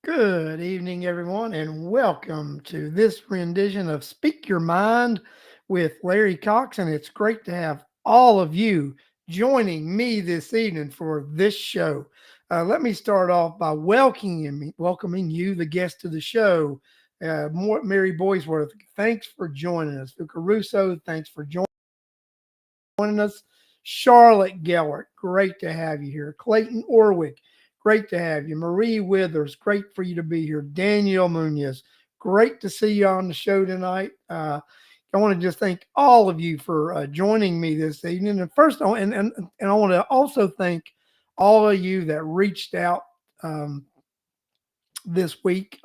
Good evening, everyone, and welcome to this rendition of Speak Your Mind with Larry Cox. And it's great to have all of you joining me this evening for this show. Let me start off by welcoming you, the guest of the show, Mary Boysworth. Thanks for joining us. Luca Russo, thanks for joining us. Charlotte Gellert, great to have you here. Clayton Orwick, great to have you. Marie Withers, great for you to be here. Danielle Munoz, great to see you on the show tonight. I want to just thank all of you for joining me this evening. And first, and I want to also thank all of you that reached out um, this week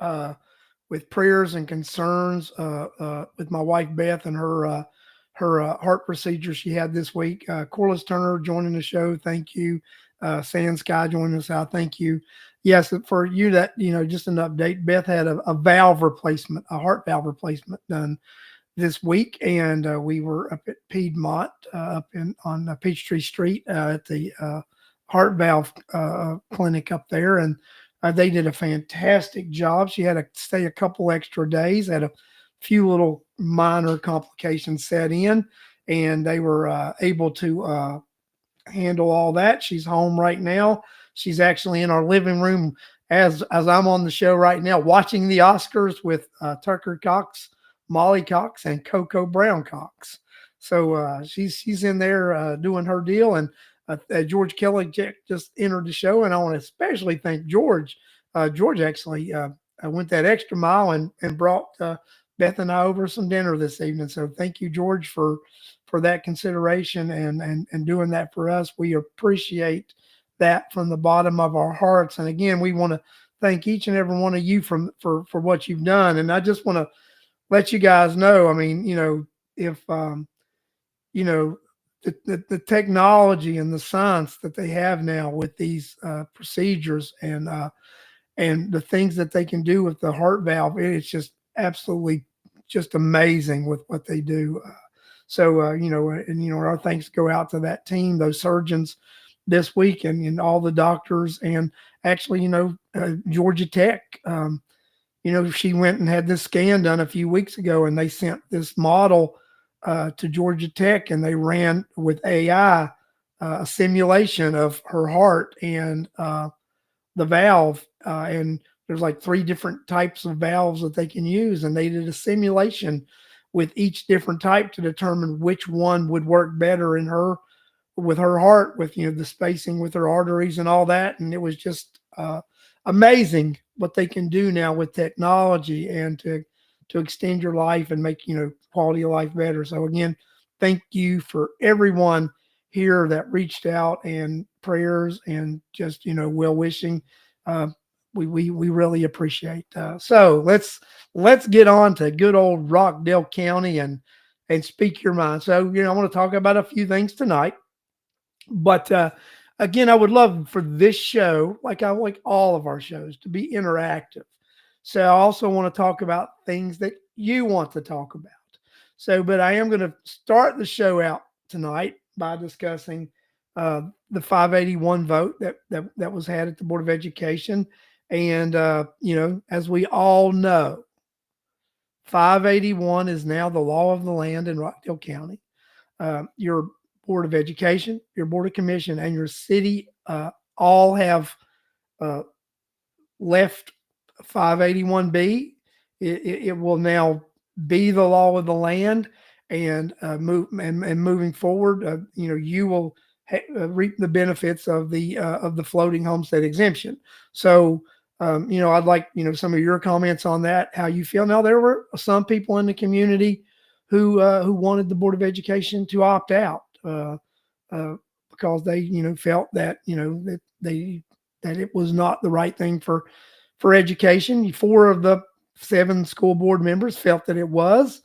with prayers and concerns with my wife Beth and her heart procedure she had this week. Corliss Turner joining the show. Thank you. Sand Sky joining us out. Thank you. Yes, for you that, just an update. Beth had a valve replacement, a heart valve replacement done this week, and we were up at Piedmont, up in on Peachtree Street at the heart valve clinic up there, and they did a fantastic job. She had to stay a couple extra days, had a few little minor complications set in, and they were able to handle all that. She's home right now. She's actually in our living room as I'm on the show right now, watching the Oscars with Tucker Cox, Molly Cox, and Coco Brown Cox. So she's in there doing her deal, and George Kelly just entered the show, and I want to especially thank George. George actually went that extra mile and brought Beth and I over some dinner this evening. So thank you, George, for that consideration and doing that for us. We appreciate that from the bottom of our hearts. And again, we want to thank each and every one of you for what you've done. And I just want to let you guys know. I mean, if you know the technology and the science that they have now with these procedures and the things that they can do with the heart valve, it's just absolutely just amazing with what they do. Our thanks go out to that team, those surgeons this week, and all the doctors, and actually, Georgia Tech. She went and had this scan done a few weeks ago, and they sent this model to Georgia Tech, and they ran with AI a simulation of her heart and the valve, and there's like three different types of valves that they can use, and they did a simulation with each different type to determine which one would work better in her with her heart, with the spacing with her arteries and all that. And it was just amazing what they can do now with technology and to extend your life and make quality of life better. So again, thank you for everyone here that reached out, and prayers and just well wishing. Uh, we really appreciate. So let's get on to good old Rockdale County and speak your mind. So I want to talk about a few things tonight, but again, I would love for this show, like I like all of our shows, to be interactive. So I also want to talk about things that you want to talk about. So, but I am going to start the show out tonight by discussing the 581 vote that was had at the Board of Education, and as we all know, 581 is now the law of the land in Rockdale County. Your Board of Education, your Board of Commission, and your city all have uh, left 581B. It will now be the law of the land, and moving forward, you will reap the benefits of the floating homestead exemption. So, I'd like some of your comments on that. How you feel? Now, there were some people in the community who wanted the Board of Education to opt out because they felt that that it was not the right thing for education. Four of the seven school board members felt that it was.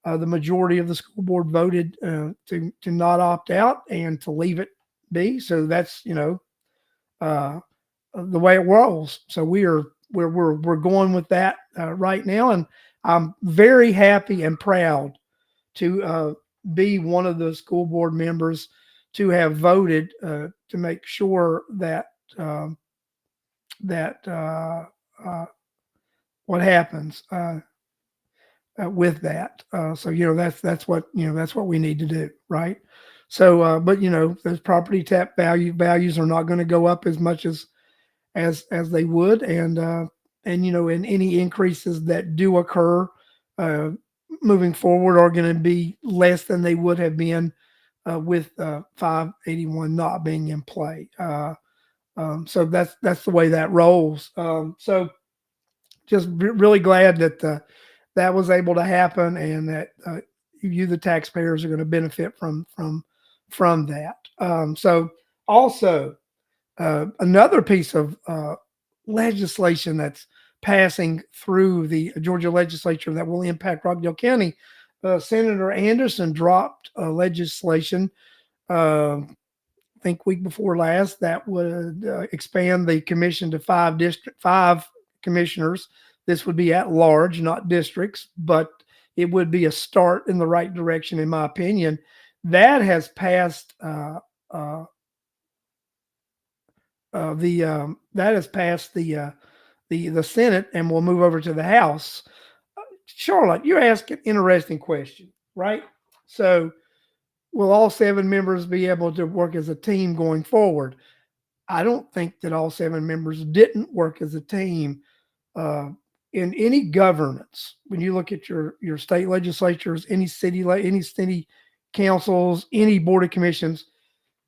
The majority of the school board voted to not opt out and to leave it be. So that's uh, the way it rolls. So we're going with that right now, and I'm very happy and proud to be one of the school board members to have voted to make sure that um, that what happens with that. So that's what that's what we need to do, right? So, but those property tap values are not going to go up as much as they would, and and any increases that do occur uh, moving forward are going to be less than they would have been with 581 not being in play. So that's the way that rolls. So just really glad that that was able to happen, and that you, the taxpayers, are going to benefit from that. So also another piece of legislation that's passing through the Georgia legislature that will impact Rockdale County. Senator Anderson dropped legislation, I think week before last, that would expand the commission to five commissioners. This would be at large, not districts, but it would be a start in the right direction, in my opinion. That has passed that has passed the Senate and will move over to the House. Charlotte, you're asking an interesting question, right? So, will all seven members be able to work as a team going forward? I don't think that all seven members didn't work as a team uh, in any governance. When you look at your state legislatures, any city councils, any board of commissions,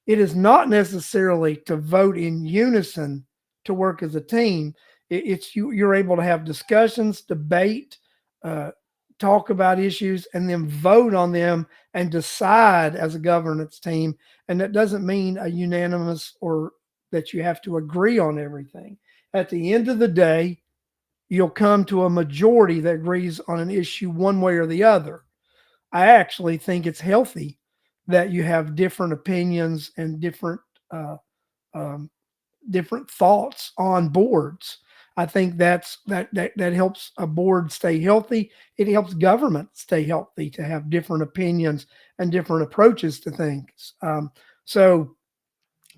it is not necessarily to vote in unison to work as a team. It's you're able to have discussions, debate, uh, talk about issues, and then vote on them and decide as a governance team. And that doesn't mean a unanimous or that you have to agree on everything. At the end of the day, you'll come to a majority that agrees on an issue one way or the other. I actually think it's healthy that you have different opinions and uh, um, different thoughts on boards. I think that helps a board stay healthy. It helps government stay healthy to have different opinions and different approaches to things. So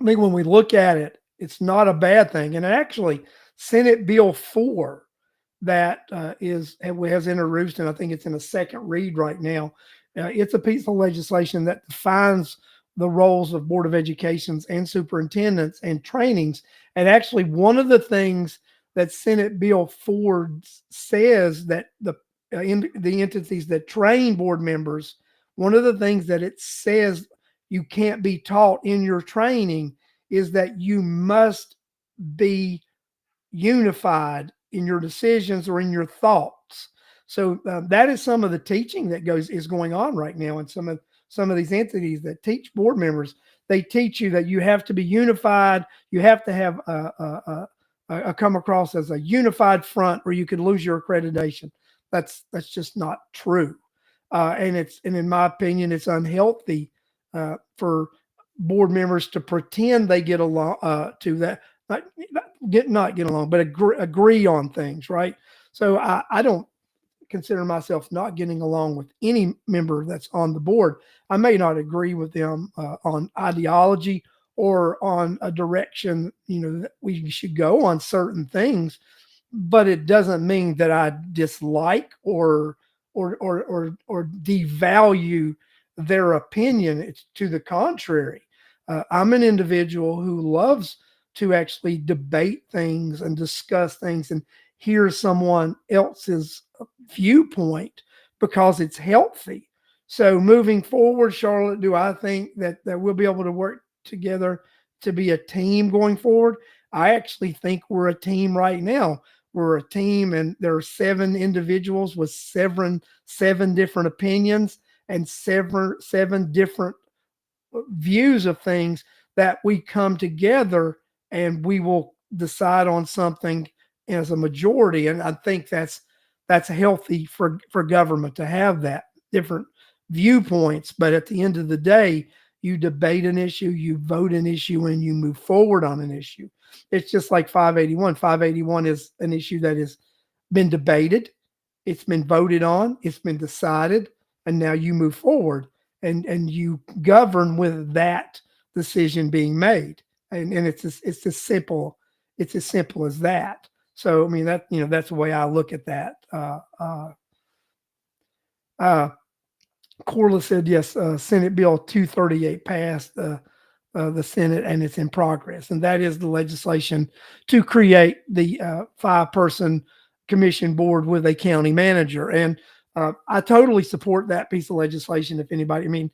I think when we look at it, it's not a bad thing. And actually, Senate Bill 4 that has introduced, and I think it's in a second read right now. It's a piece of legislation that defines the roles of Board of Educations and superintendents and trainings. And actually, one of the things that Senate Bill 4 says that the entities that train board members, one of the things that it says you can't be taught in your training is that you must be unified in your decisions or in your thoughts. So that is some of the teaching that is going on right now in some of these entities that teach board members. They teach you that you have to be unified. You have to have come across as a unified front, or you could lose your accreditation. That's just not true. And in my opinion, it's unhealthy for board members to pretend they get along to that not get along, but agree on things, right? So I don't consider myself not getting along with any member that's on the board. I may not agree with them on ideology or on a direction, that we should go on certain things, but it doesn't mean that I dislike or devalue their opinion. It's to the contrary. I'm an individual who loves to actually debate things and discuss things and hear someone else's viewpoint because it's healthy. So moving forward, Charlotte, do I think that we'll be able to work together to be a team going forward? I actually think we're a team right now. We're a team, and there are seven individuals with seven different opinions and seven different views of things that we come together and we will decide on something as a majority. And I think that's healthy for government to have that different viewpoints. But at the end of the day, you debate an issue, you vote an issue, and you move forward on an issue. It's just like 581. 581 is an issue that has been debated, it's been voted on, it's been decided, and now you move forward and you govern with that decision being made. And it's as simple as that. So I mean that's the way I look at that. Uh, Corliss said yes. Senate Bill 238 passed the Senate and it's in progress, and that is the legislation to create the 5-person commission board with a county manager. And I totally support that piece of legislation. If anybody, I mean,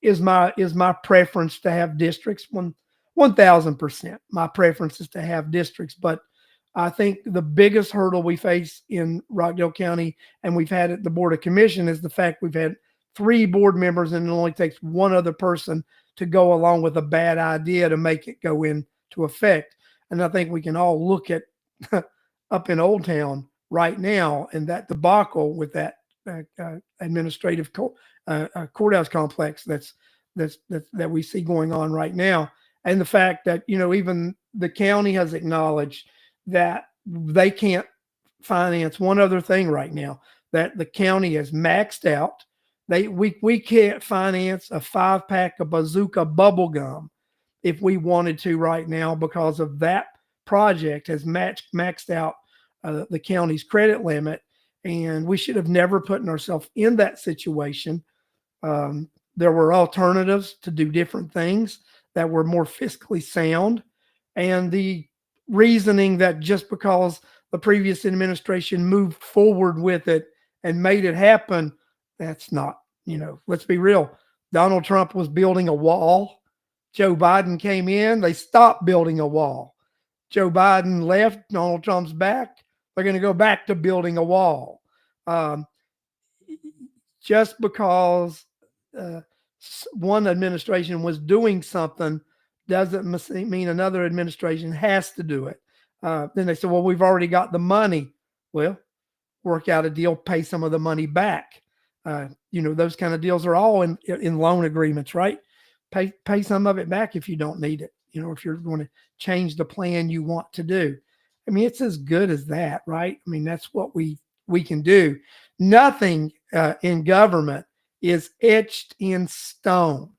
is my preference to have districts? 1,000%. My preference is to have districts, but I think the biggest hurdle we face in Rockdale County, and we've had at the Board of Commission, is the fact we've had 3 board members and it only takes one other person to go along with a bad idea to make it go into effect. And I think we can all look at up in Old Town right now and that debacle with that administrative courthouse complex that we see going on right now, and the fact that even the county has acknowledged that they can't finance one other thing right now, that the county has maxed out. We can't finance a 5-pack of Bazooka bubble gum if we wanted to right now, because of that project has maxed out the county's credit limit, and we should have never put ourselves in that situation. There were alternatives to do different things that were more fiscally sound, and the reasoning that just because the previous administration moved forward with it and made it happen, that's not, let's be real. Donald Trump was building a wall. Joe Biden came in, they stopped building a wall. Joe Biden left, Donald Trump's back. They're going to go back to building a wall. Just because one administration was doing something doesn't mean another administration has to do it. Then they said, well, we've already got the money. Well, work out a deal, pay some of the money back. Those kind of deals are all in loan agreements, right? Pay some of it back if you don't need it. If you're going to change the plan you want to do. I mean, it's as good as that, right? I mean, that's what we can do. Nothing in government is etched in stone.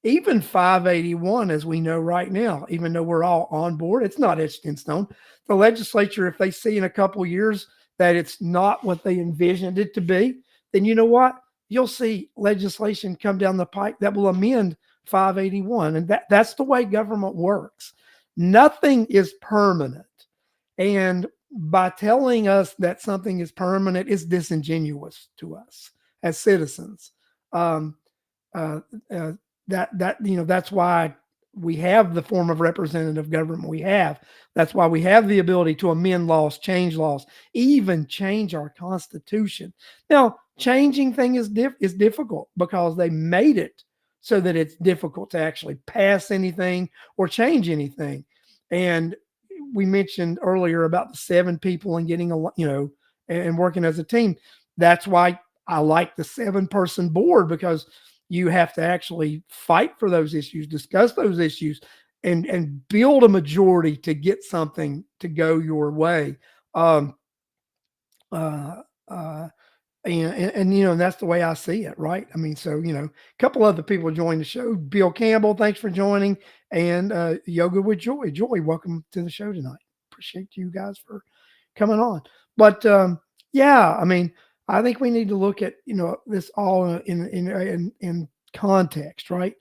Even 581, as we know right now, even though we're all on board, it's not etched in stone. The legislature, if they see in a couple of years that it's not what they envisioned it to be, then you know what? You'll see legislation come down the pike that will amend 581. And that's the way government works. Nothing is permanent. And by telling us that something is permanent is disingenuous to us as citizens. That's why we have the form of representative government we have. That's why we have the ability to amend laws, even change our Constitution. Now, changing things is difficult because they made it so that it's difficult to actually pass anything or change anything. And we mentioned earlier about the 7 people and getting and working as a team. That's why I like the 7-person board, because you have to actually fight for those issues, discuss those issues, and build a majority to get something to go your way. And that's the way I see it, right? I mean, so a couple other people joined the show. Bill Campbell, thanks for joining, and Yoga with Joy. Joy, welcome to the show tonight. Appreciate you guys for coming on. But yeah, I mean, I think we need to look at this all in context, right?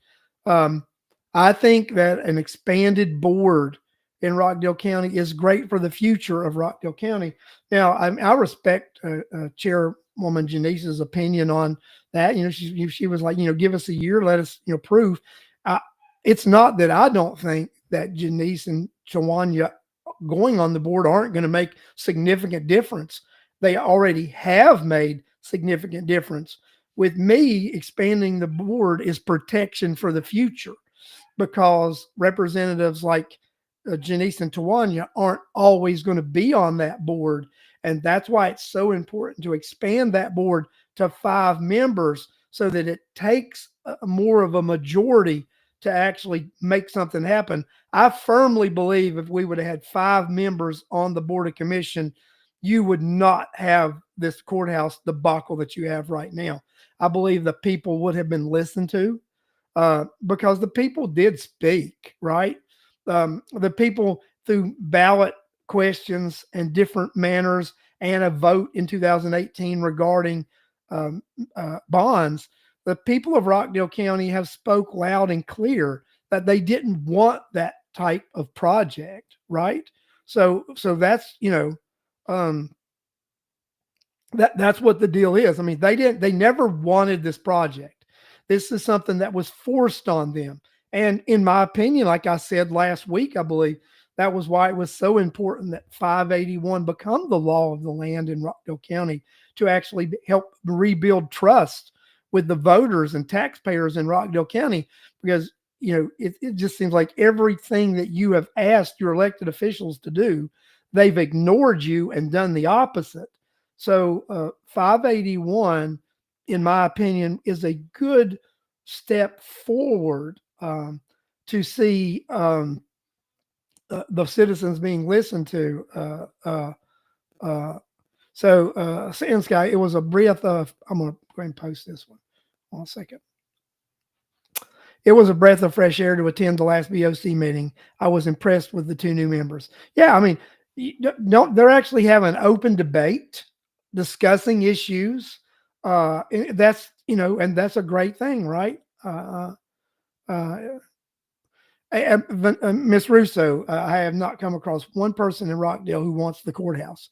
I think that an expanded board in Rockdale County is great for the future of Rockdale County. Now, I respect Chairwoman Janice's opinion on that. She was like, give us a year, let us prove. It's not that I don't think that Janice and Tawanya going on the board aren't going to make significant difference. They already have made significant difference. With me, expanding the board is protection for the future, because representatives like Janice and Tawanya aren't always going to be on that board. And that's why it's so important to expand that board to 5 members so that it takes more of a majority to actually make something happen. I firmly believe if we would have had 5 members on the Board of Commission, you would not have this courthouse debacle that you have right now. I believe the people would have been listened to because the people did speak, right? The people through ballot questions and different manners and a vote in 2018 regarding um, bonds, the people of Rockdale County have spoke loud and clear that they didn't want that type of project, right? So that's um, that's what the deal is. I mean, they never wanted this project. This is something that was forced on them. And in my opinion, like I said last week, I believe that was why it was so important that 581 become the law of the land in Rockdale County to actually help rebuild trust with the voters and taxpayers in Rockdale County. Because, it just seems like everything that you have asked your elected officials to do, they've ignored you and done the opposite. So 581, in my opinion, is a good step forward to see the citizens being listened to. Sand Sky, it was a breath of, I'm going to go ahead and post this one. 1 second. It was a breath of fresh air to attend the last BOC meeting. I was impressed with the 2 new members. Yeah, I mean, they're actually having an open debate, discussing issues. That's and that's a great thing, right? Miss Russo, I have not come across one person in Rockdale who wants the courthouse,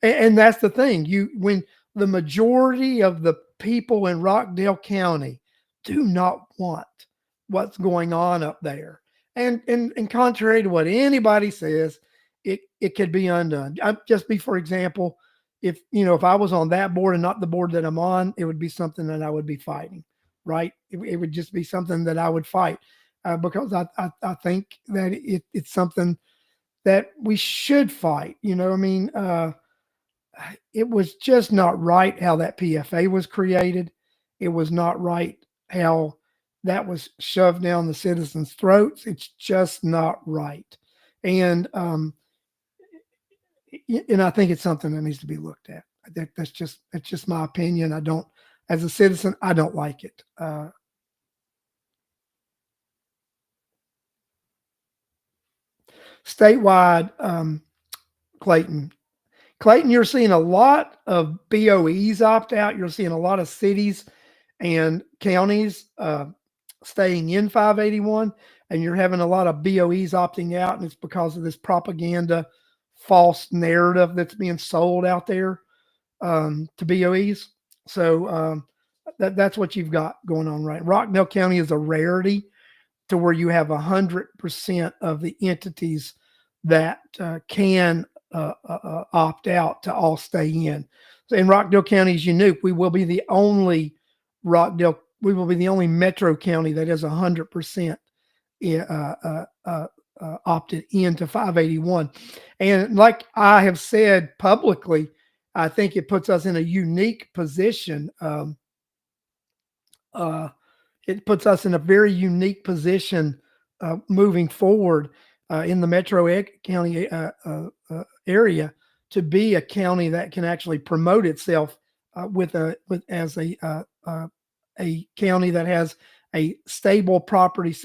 and that's the thing. When the majority of the people in Rockdale County do not want what's going on up there, and contrary to what anybody says, it could be undone. For example, if I was on that board and not the board that I'm on, it would be something that I would be fighting, right? It would just be something that I would fight. Because I think that it's something that we should fight. I mean, it was just not right how that PFA was created. It was not right how that was shoved down the citizens' throats. It's just not right. And I think it's something that needs to be looked at. That's just my opinion. As a citizen, I don't like it. Statewide, Clayton. You're seeing a lot of BOEs opt out. You're seeing a lot of cities and counties staying in 581, and you're having a lot of BOEs opting out, and it's because of this propaganda, false narrative that's being sold out there to BOEs. So that's what you've got going on, right? Rockdale County is a rarity to where you have 100% of the entities that can opt out to all stay in. So in Rockdale County is unique. We will be the only metro county that is 100% opted into 581. And like I have said publicly, I think it puts us in a unique position. It puts us in a very unique position moving forward in the metro county area to be a county that can actually promote itself as a county that has a stable property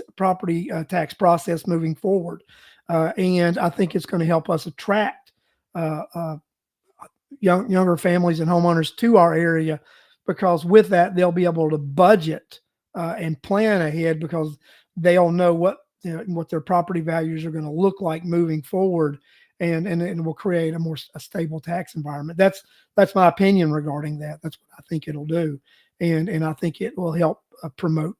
tax process moving forward, and I think it's going to help us attract younger families and homeowners to our area, because with that they'll be able to budget and plan ahead, because they'll know what their property values are going to look like moving forward, and it will create a stable tax environment. That's my opinion regarding that. That's what I think it'll do, and I think it will help promote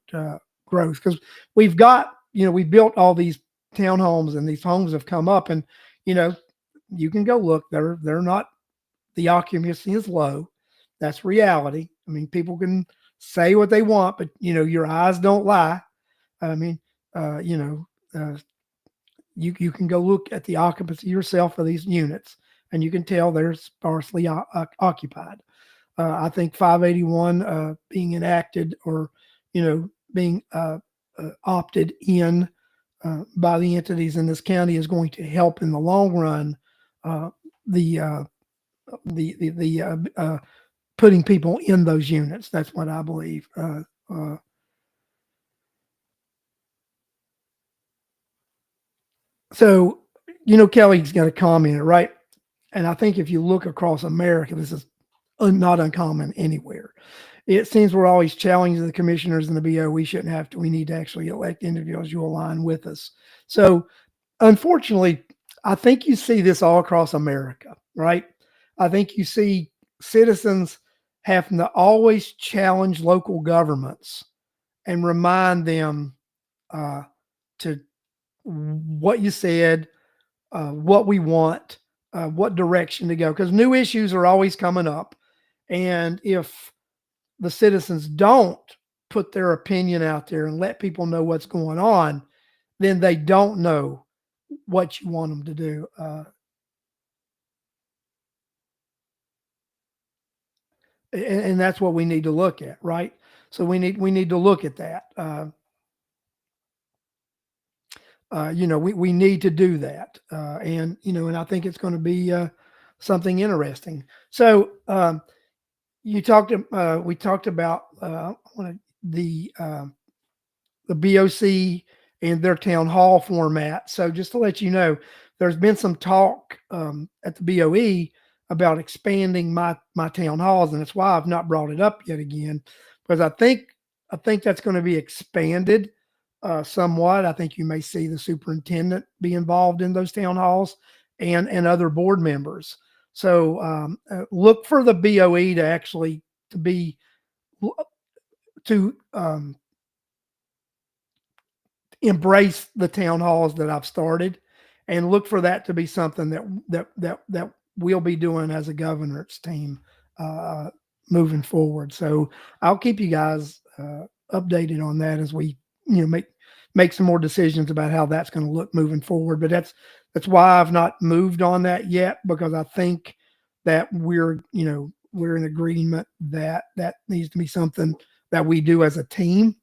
growth, because we've built all these townhomes, and these homes have come up, and you can go look. They're not, the occupancy is low. That's reality. I mean, people can say what they want, but your eyes don't lie. I mean, you can go look at the occupancy yourself for these units, and you can tell they're sparsely occupied. I think 581 being enacted, or being opted in by the entities in this county, is going to help in the long run the putting people in those units. That's what I believe. So Kelly's got a comment, right? And I think if you look across America, this is not uncommon anywhere. It seems we're always challenging the commissioners and the BO. We shouldn't have to. We need to actually elect individuals who align with us. So, unfortunately, I think you see this all across America, right? I think you see citizens having to always challenge local governments and remind them to what you said, what we want, what direction to go, because new issues are always coming up. And if the citizens don't put their opinion out there and let people know what's going on, then they don't know what you want them to do. And that's what we need to look at, right? So we need to look at that. We need to do that, and I think it's going to be something interesting. So we talked about the BOC and their town hall format. So just to let you know, there's been some talk at the BOE about expanding my town halls, and that's why I've not brought it up yet again, because I think that's going to be expanded somewhat. I think you may see the superintendent be involved in those town halls and other board members. So look for the BOE to actually to embrace the town halls that I've started, and look for that to be something that we'll be doing as a governance team moving forward. So I'll keep you guys updated on that as we make some more decisions about how that's going to look moving forward. But that's why I've not moved on that yet, because I think that we're in agreement that that needs to be something that we do as a team.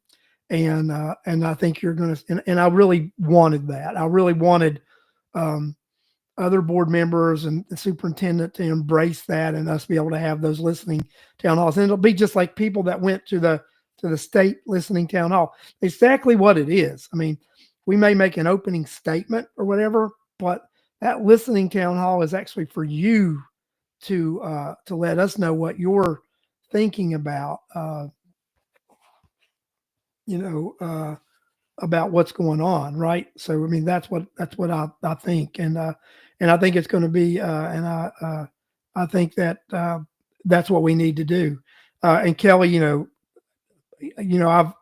And I think you're going to, and I really wanted that. I really wanted other board members and the superintendent to embrace that, and us be able to have those listening town halls. And it'll be just like people that went to the state listening town hall. Exactly what it is. I mean, we may make an opening statement or whatever, but that listening town hall is actually for you to let us know what you're thinking about. About what's going on, right? So I mean, that's what I think, and I think it's going to be, and I think that that's what we need to do. And Kelly, I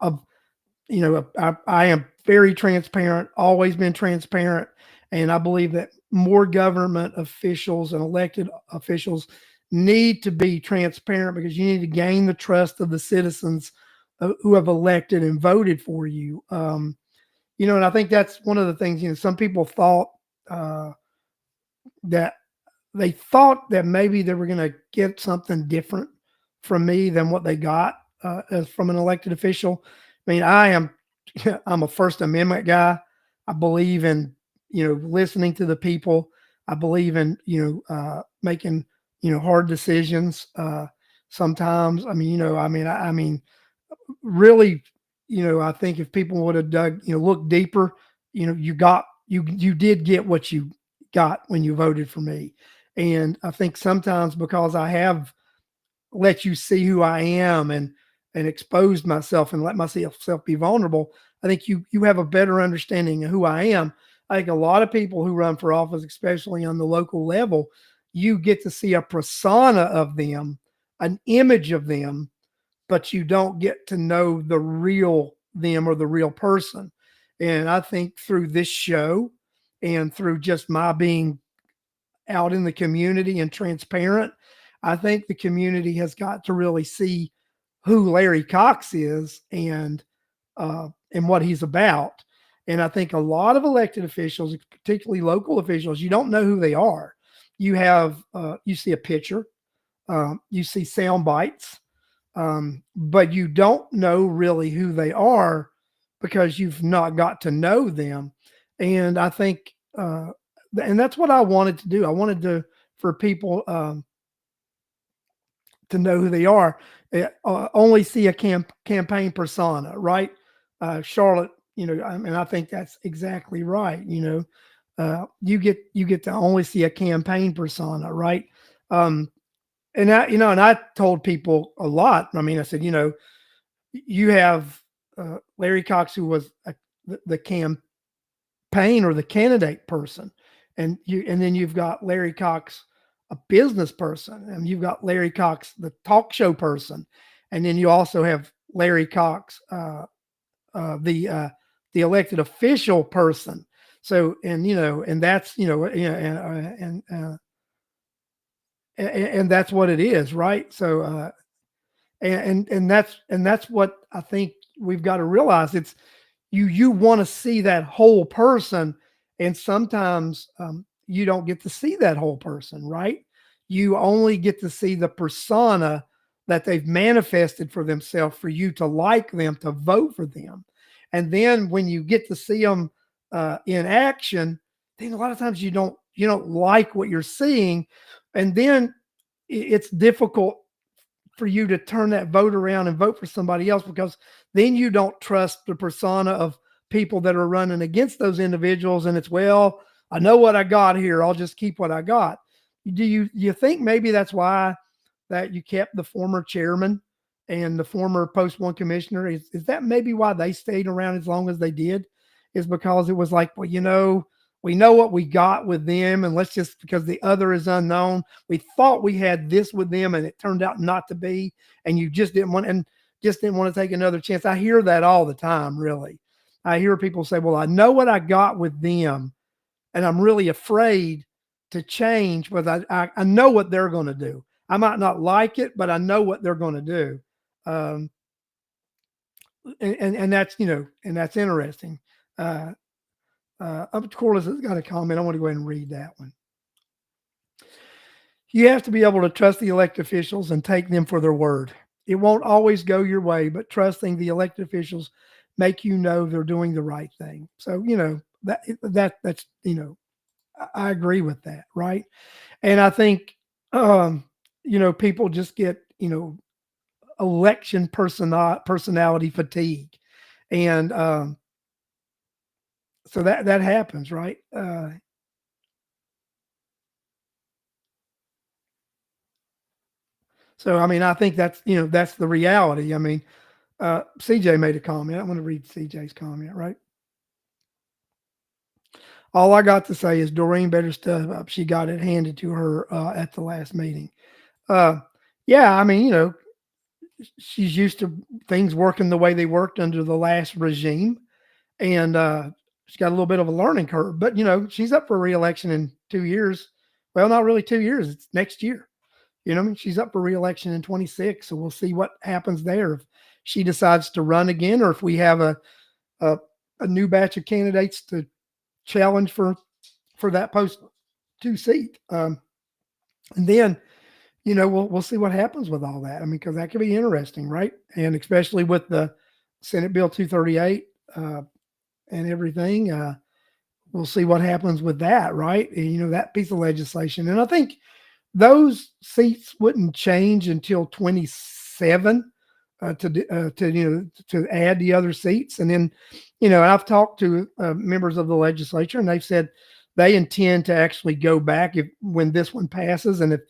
am very transparent, always been transparent, and I believe that more government officials and elected officials need to be transparent, because you need to gain the trust of the citizens who have elected and voted for you. And I think that's one of the things. Some people thought that maybe they were going to get something different from me than what they got as from an elected official. I mean, I'm a First Amendment guy. I believe in listening to the people. I believe in making hard decisions. Sometimes, really, I think if people would have looked deeper, you did get what you got when you voted for me. And I think sometimes, because I have let you see who I am and exposed myself and let myself be vulnerable, I think you have a better understanding of who I am. I think a lot of people who run for office, especially on the local level, you get to see a persona of them, an image of them, but you don't get to know the real them or the real person. And I think through this show and through just my being out in the community and transparent, I think the community has got to really see who Larry Cox is and what he's about. And I think a lot of elected officials, particularly local officials, you don't know who they are. You see a picture, you see sound bites, but you don't know really who they are because you've not got to know them. And I think, and that's what I wanted to do. I wanted for people to know who they are. Only see a campaign persona, right? Charlotte, I think that's exactly right. you get to only see a campaign persona, right? Um, and I told people a lot. I mean, I said, you have Larry Cox, who was the campaign or the candidate person, and then you've got Larry Cox, a business person, and you've got Larry Cox, the talk show person, and then you also have Larry Cox, uh, the uh, the elected official person. So, and that's and that's what it is, right? So, and that's what I think we've got to realize. It's you want to see that whole person, and sometimes you don't get to see that whole person, right? You only get to see the persona that they've manifested for themselves, for you to like them, to vote for them. And then when you get to see them in action, then a lot of times you don't like what you're seeing, and then it's difficult for you to turn that vote around and vote for somebody else, because then you don't trust the persona of people that are running against those individuals. And it's, well, I know what I got here, I'll just keep what I got. Do you think maybe that's why that you kept the former chairman and the former post one commissioner? Is that maybe why they stayed around as long as they did? Is because it was like, well, we know what we got with them, and let's just, because the other is unknown, we thought we had this with them, and it turned out not to be, and you just didn't want to take another chance. I hear that all the time, really. I hear people say, well, I know what I got with them, and I'm really afraid to change, but I know what they're going to do. I might not like it, but I know what they're going to do. Um, and that's interesting. Uh, Up Corliss has got a comment. I want to go ahead and read that one. You have to be able to trust the elected officials and take them for their word. It won't always go your way, but trusting the elected officials make you know they're doing the right thing. So, that's I agree with that, right? And I think people just get, election personality fatigue. And so that happens, right? So I mean, I think that's the reality. I mean, CJ made a comment. I want to read CJ's comment, right? All I got to say is Doreen better step up. She got it handed to her at the last meeting. Uh, yeah, I mean, she's used to things working the way they worked under the last regime, and she's got a little bit of a learning curve. But she's up for reelection in 2 years. Well, not really 2 years. It's next year. I mean, she's up for reelection in 26, so we'll see what happens there. If she decides to run again, or if we have a, a new batch of candidates to challenge for that post two seat. And then, we'll see what happens with all that. I mean, because that could be interesting, right? And especially with the Senate Bill 238 and everything, we'll see what happens with that, right? And, that piece of legislation. And I think those seats wouldn't change until 27 to add the other seats. And then, I've talked to members of the legislature, and they've said they intend to actually go back when this one passes, and if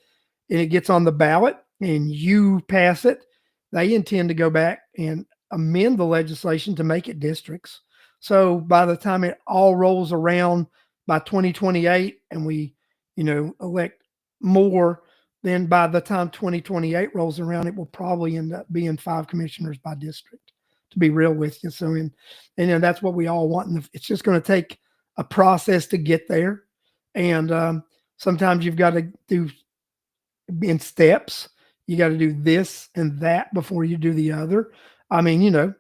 it gets on the ballot and you pass it, they intend to go back and amend the legislation to make it districts. So by the time it all rolls around by 2028, and we, elect more, then by the time 2028 rolls around, it will probably end up being 5 commissioners by district, to be real with you. So, that's what we all want. And it's just going to take a process to get there. And sometimes you've got to do in steps. You got to do this and that before you do the other. I mean, you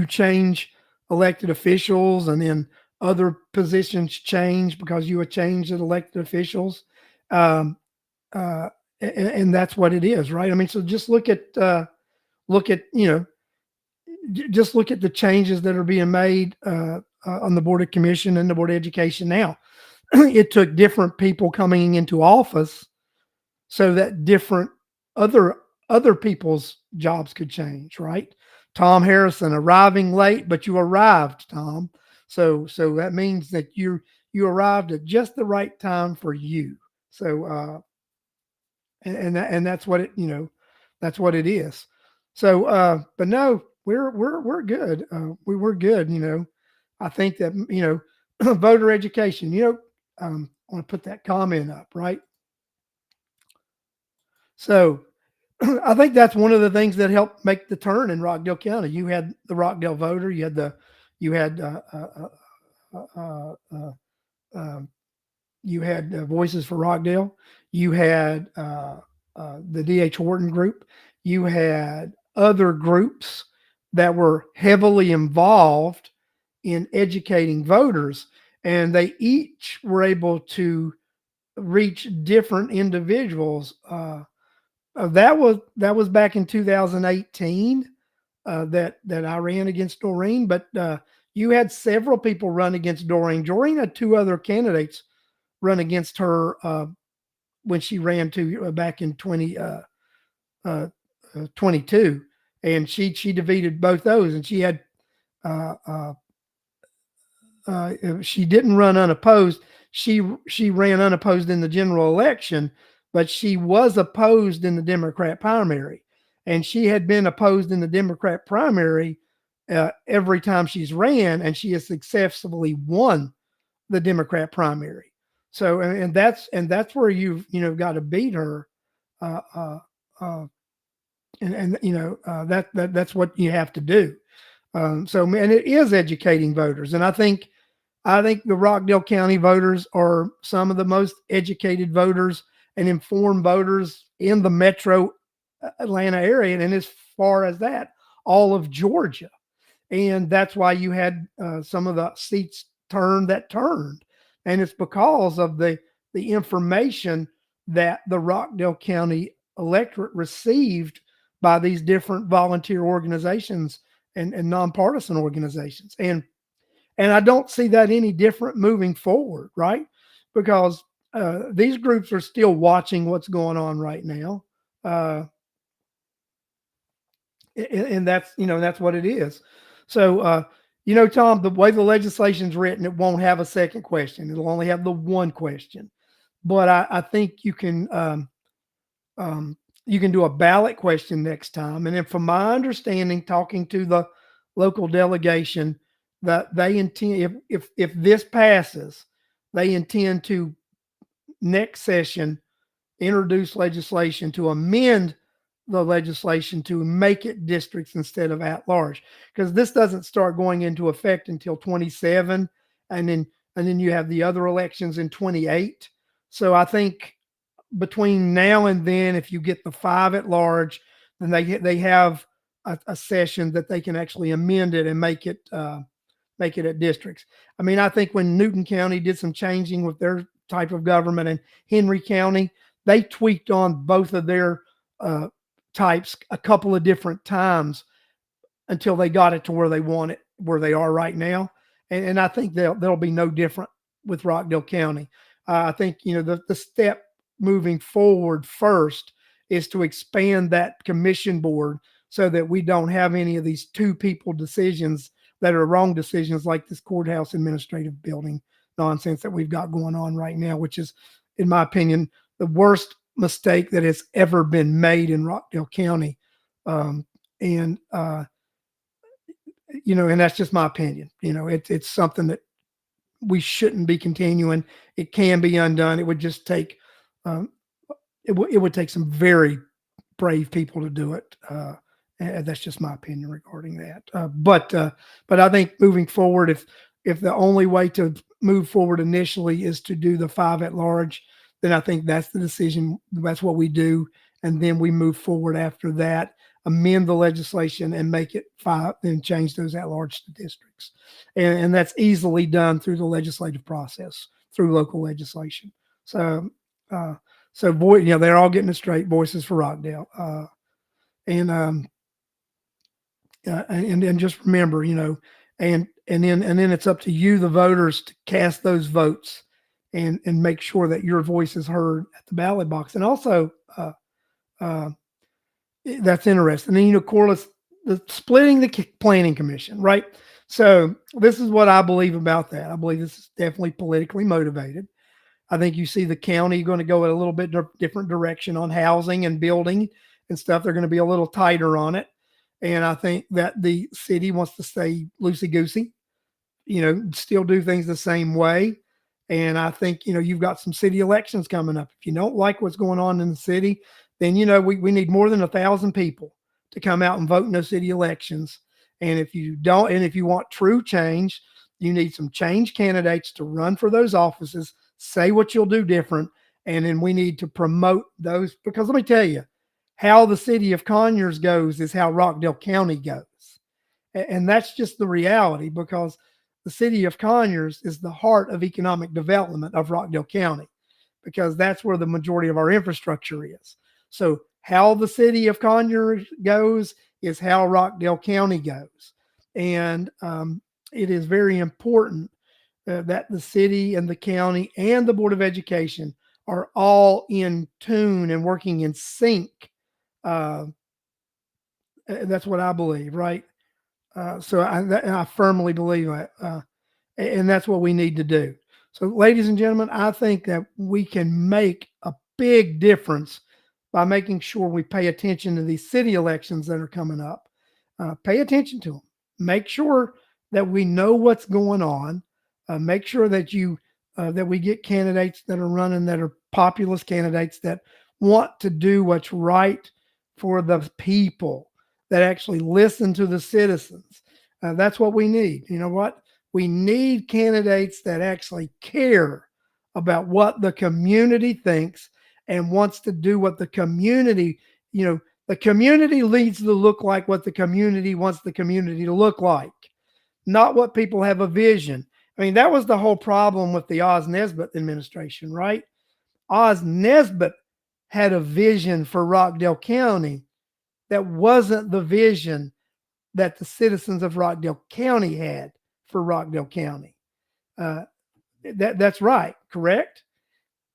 change elected officials, and then other positions change because you have changed elected officials. Um, and that's what it is, right? I mean, so just look at just look at the changes that are being made on the Board of Commission and the Board of Education now. It took different people coming into office so that different other people's jobs could change, right? Tom Harrison arriving late, but you arrived, Tom. So that means that you arrived at just the right time for you. So and that's what that's what it is. So but no, we're good. We're good. I think that voter education. I want to put that comment up, right? So I think that's one of the things that helped make the turn in Rockdale County. You had the Rockdale voter. You had Voices for Rockdale. You had the D.H. Horton group. You had other groups that were heavily involved in educating voters, and they each were able to reach different individuals. That was back in 2018 that I ran against Doreen, but you had several people run against Doreen. Doreen had two other candidates run against her when she ran back in 2022, and she defeated both those, and she had uh, uh, she didn't run unopposed. She ran unopposed in the general election, but she was opposed in the Democrat primary, and she had been opposed in the Democrat primary every time she's ran, and she has successfully won the Democrat primary. So, and that's where you've got to beat her, uh, uh, uh, that's what you have to do. So, and it is educating voters, and I think the Rockdale County voters are some of the most educated voters and informed voters in the metro Atlanta area. And as far as that, all of Georgia. And that's why you had some of the seats turned. And it's because of the information that the Rockdale County electorate received by these different volunteer organizations and nonpartisan organizations. And I don't see that any different moving forward, right? Because these groups are still watching what's going on right now, and that's what it is. So Tom, the way the legislation's written, it won't have a second question; it'll only have the one question. But I think you can do a ballot question next time. And then, from my understanding, talking to the local delegation, that they intend, if this passes, they intend to next session introduce legislation to amend the legislation to make it districts instead of at large, because this doesn't start going into effect until 27, and then you have the other elections in 28. So I think between now and then, if you get the 5 at large, then they have a session that they can actually amend it and make it at districts. I mean, I think when Newton County did some changing with their type of government, and Henry County, they tweaked on both of their types a couple of different times until they got it to where they want it, where they are right now. And I think there'll be no different with Rockdale County. I think the step moving forward first is to expand that commission board so that we don't have any of these two people decisions that are wrong decisions, like this courthouse administrative building nonsense that we've got going on right now, which is, in my opinion, the worst mistake that has ever been made in Rockdale County. And that's just my opinion. It's something that we shouldn't be continuing. It can be undone. It would just take it would take some very brave people to do it. And that's just my opinion regarding that. But I think moving forward, if the only way to move forward initially is to do the 5 at large, then I think that's the decision. That's what we do, and then we move forward after that, amend the legislation and make it 5, and change those at large to districts, and that's easily done through the legislative process, through local legislation. So they're all getting it straight. Voices for Rockdale, and just remember, and then it's up to you, the voters, to cast those votes and make sure that your voice is heard at the ballot box. And also, that's interesting. And then, Corliss, the splitting the planning commission, right? So this is what I believe about that. I believe this is definitely politically motivated. I think you see the county going to go a little bit different direction on housing and building and stuff. They're going to be a little tighter on it. And I think that the city wants to stay loosey goosey, still do things the same way. And I think, you've got some city elections coming up. If you don't like what's going on in the city, then, we need more than 1,000 people to come out and vote in those city elections. And if you don't, and if you want true change, you need some change candidates to run for those offices, say what you'll do different. And then we need to promote those, because let me tell you, how the city of Conyers goes is how Rockdale County goes. And that's just the reality, because the city of Conyers is the heart of economic development of Rockdale County, because that's where the majority of our infrastructure is. So how the city of Conyers goes is how Rockdale County goes. And it is very important that the city and the county and the Board of Education are all in tune and working in sync. That's what I believe, right? So I firmly believe that, and that's what we need to do. So, ladies and gentlemen, I think that we can make a big difference by making sure we pay attention to these city elections that are coming up. Pay attention to them. Make sure that we know what's going on. Make sure that that we get candidates that are running, that are populist candidates that want to do what's right for the people, that actually listen to the citizens. That's what we need. You know what? We need candidates that actually care about what the community thinks and wants to do what the community, the community needs to look like what the community wants the community to look like, not what people have a vision. I mean, that was the whole problem with the Oz Nesbitt administration, right? Oz Nesbitt had a vision for Rockdale County that wasn't the vision that the citizens of Rockdale County had for Rockdale County. That's right, correct?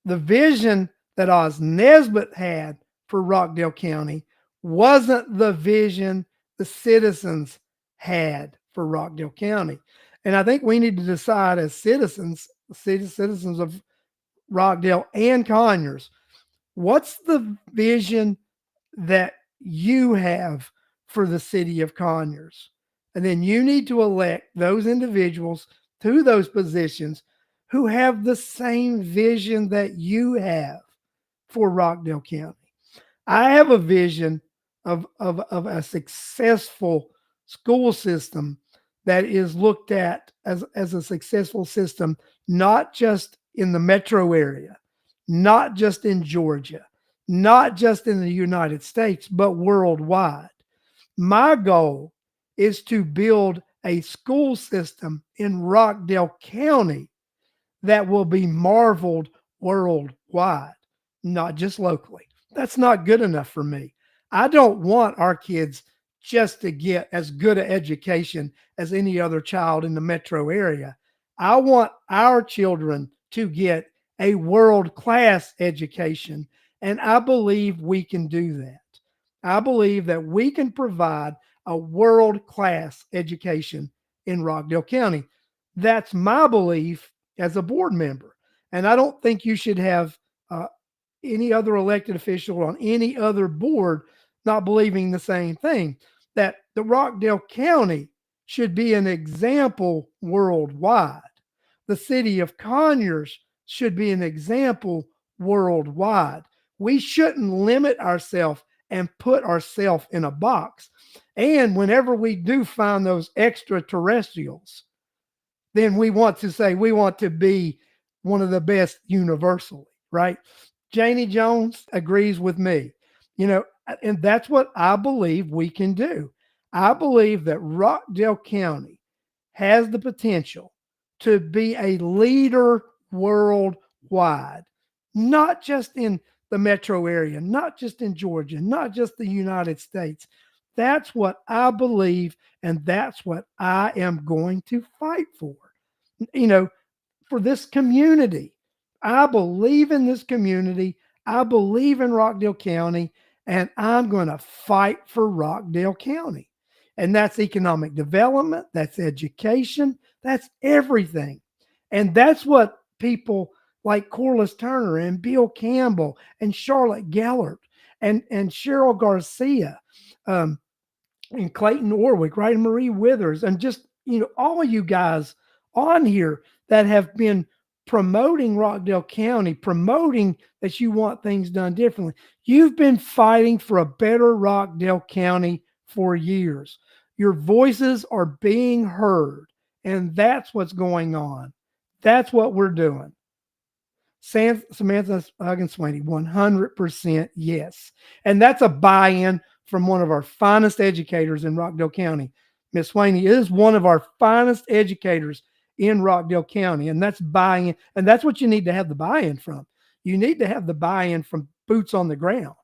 The vision that Oz Nesbitt had for Rockdale County wasn't the vision the citizens had for Rockdale County. And I think we need to decide as citizens of Rockdale and Conyers, what's the vision that you have for the city of Conyers? And then you need to elect those individuals to those positions who have the same vision that you have for Rockdale County. I have a vision of a successful school system that is looked at as a successful system, not just in the metro area, not just in Georgia, not just in the United States, but worldwide. My goal is to build a school system in Rockdale County that will be marveled worldwide, not just locally. That's not good enough for me. I don't want our kids just to get as good an education as any other child in the metro area. I want our children to get a world-class education, and I believe we can do that. I believe that we can provide a world-class education in Rockdale County. That's my belief as a board member. And I don't think you should have any other elected official on any other board not believing the same thing, that the Rockdale County should be an example worldwide. The city of Conyers should be an example worldwide. We shouldn't limit ourselves and put ourselves in a box. And whenever we do find those extraterrestrials, then we want to say we want to be one of the best universally, right? Janie Jones agrees with me, and that's what I believe we can do. I believe that Rockdale County has the potential to be a leader worldwide, not just in the metro area, not just in Georgia, not just the United States. That's what I believe, and that's what I am going to fight for. For this community. I believe in this community. I believe in Rockdale County, and I'm going to fight for Rockdale County. And that's economic development, that's education, that's everything. And that's what people like Corliss Turner and Bill Campbell and Charlotte Gellert and Cheryl Garcia, um, and Clayton Orwick, right? And Marie Withers, and just, all of you guys on here that have been promoting Rockdale County, promoting that you want things done differently. You've been fighting for a better Rockdale County for years. Your voices are being heard, and that's what's going on. That's what we're doing. Samantha Huggins Swaney, 100% yes. And that's a buy-in from one of our finest educators in Rockdale County. Miss Swaney is one of our finest educators in Rockdale County, and that's buy-in. And that's what you need to have the buy-in from. You need to have the buy-in from boots on the ground.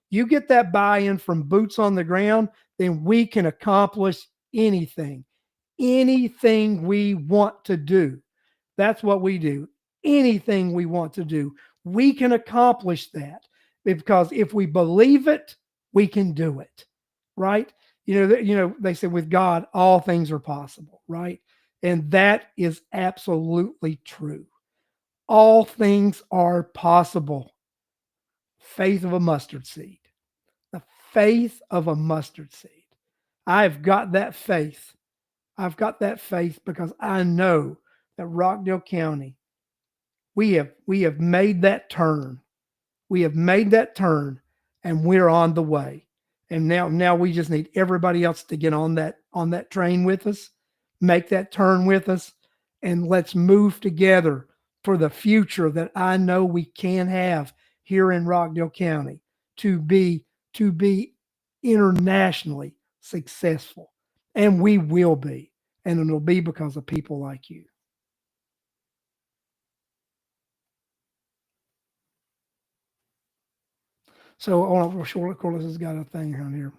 You get that buy-in from boots on the ground, then we can accomplish anything we want to do. That's what we do. Anything we want to do, we can accomplish that, because if we believe it, we can do it, right? They say with God, all things are possible, right? And that is absolutely true. All things are possible. Faith of a mustard seed. The faith of a mustard seed. I've got that faith. I've got that faith because I know that Rockdale County, we have made that turn. We have made that turn, and we're on the way. And now we just need everybody else to get on that train with us, make that turn with us, and let's move together for the future that I know we can have here in Rockdale County to be internationally successful. And we will be. And it'll be because of people like you. So, Charlotte Corliss has got a thing on here.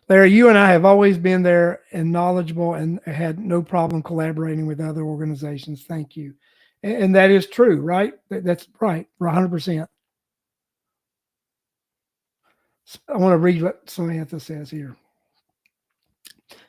Larry, you and I have always been there and knowledgeable and had no problem collaborating with other organizations. Thank you. And that is true, right? That's right, 100%. I want to read what Samantha says here.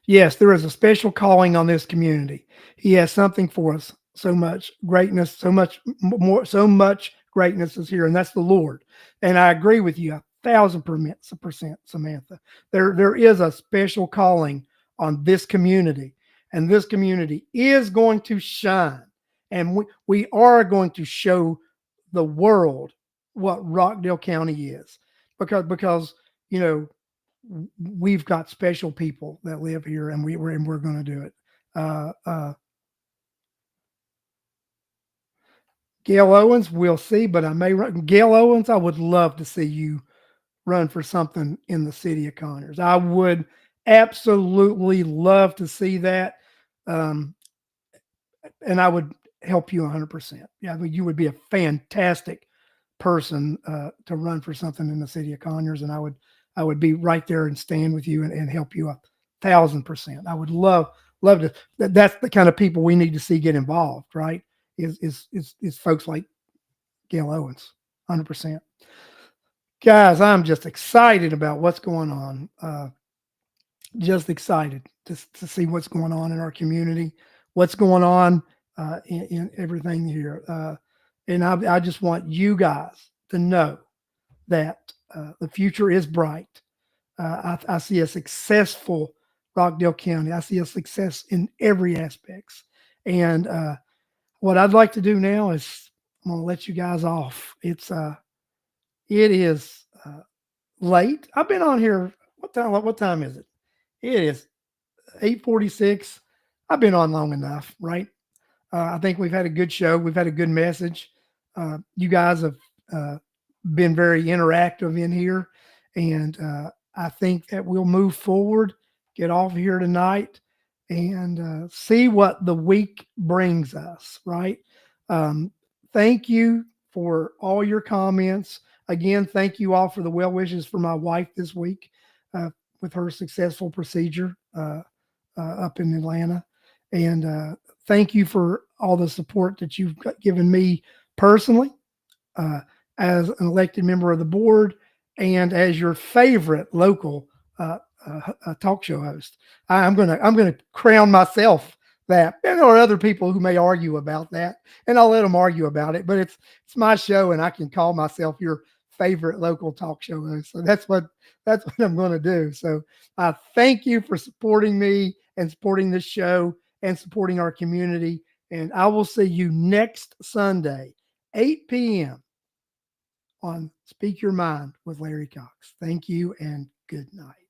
Yes, there is a special calling on this community. He has something for us. So much greatness, so much more, so much greatness is here, and that's the Lord. And I agree with you 1,000%, Samantha. There is a special calling on this community, and this community is going to shine, and we are going to show the world what Rockdale County is, because we've got special people that live here, and we're going to do it. Gail Owens, we'll see, but I may run. Gail Owens, I would love to see you run for something in the city of Conyers. I would absolutely love to see that. And I would help you 100%. Yeah, you would be a fantastic person to run for something in the city of Conyers, and I would be right there and stand with you and help you 1,000%. I would love to. That's the kind of people we need to see get involved, right? Is folks like Gail Owens, 100%. Guys, I'm just excited about what's going on. Just excited to see what's going on in our community, what's going on in everything here. And I just want you guys to know that the future is bright. I see a successful Rockdale County. I see a success in every aspects. And what I'd like to do now is I'm going to let you guys off. It is late. I've been on here. What time is it? It is 8:46. I've been on long enough, right? I think we've had a good show. We've had a good message. You guys have been very interactive in here, and I think that we'll move forward, get off here tonight, and see what the week brings us, right? Thank you for all your comments. Again, thank you all for the well wishes for my wife this week with her successful procedure up in Atlanta. And thank you for all the support that you've given me personally as an elected member of the board and as your favorite local a talk show host. I'm gonna crown myself that. And there are other people who may argue about that, and I'll let them argue about it. But it's my show, and I can call myself your favorite local talk show host. So that's what I'm going to do. So I thank you for supporting me and supporting this show and supporting our community. And I will see you next Sunday, 8 p.m. on Speak Your Mind with Larry Cox. Thank you and good night.